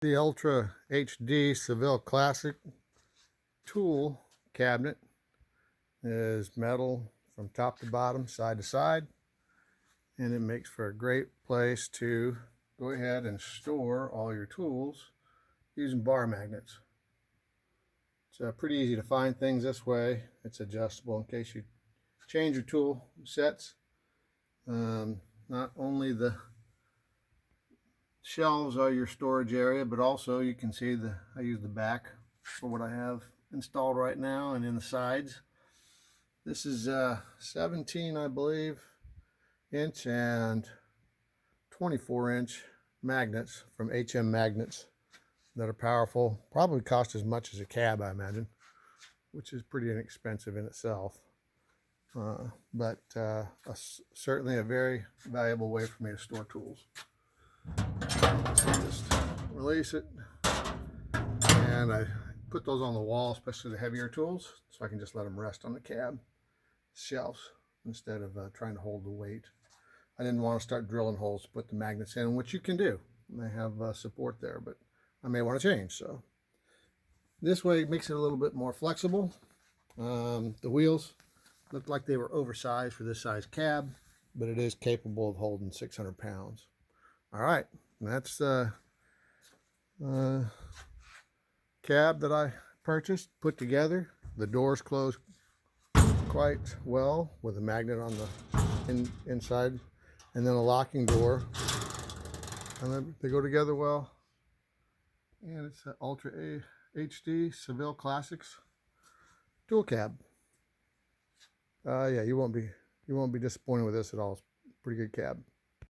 The Ultra HD Seville Classic tool cabinet is metal from top to bottom, side to side, and it makes for a great place to go ahead and store all your tools using bar magnets. It's pretty easy to find things this way. It's adjustable in case you change your tool sets. Not only the shelves are your storage area, but also you can see I use the back for what I have installed right now, and in the sides. This is 17, I believe, inch and 24-inch magnets from HM Magnets that are powerful. Probably cost as much as a cab, I imagine, which is pretty inexpensive in itself. But certainly a very valuable way for me to store tools. Just release it, and I put those on the wall, especially the heavier tools, so I can just let them rest on the cab shelves instead of trying to hold the weight. I didn't want to start drilling holes to put the magnets in, which you can do. They have support there, but I may want to change. So this way it makes it a little bit more flexible. The wheels looked like they were oversized for this size cab, but it is capable of holding 600 pounds. All right, that's the cab that I purchased, put together. The doors close quite well with a magnet on the inside, and then a locking door, and then they go together well. And it's an Ultra HD Seville Classics dual cab. Yeah, you won't be disappointed with this at all. It's a pretty good cab.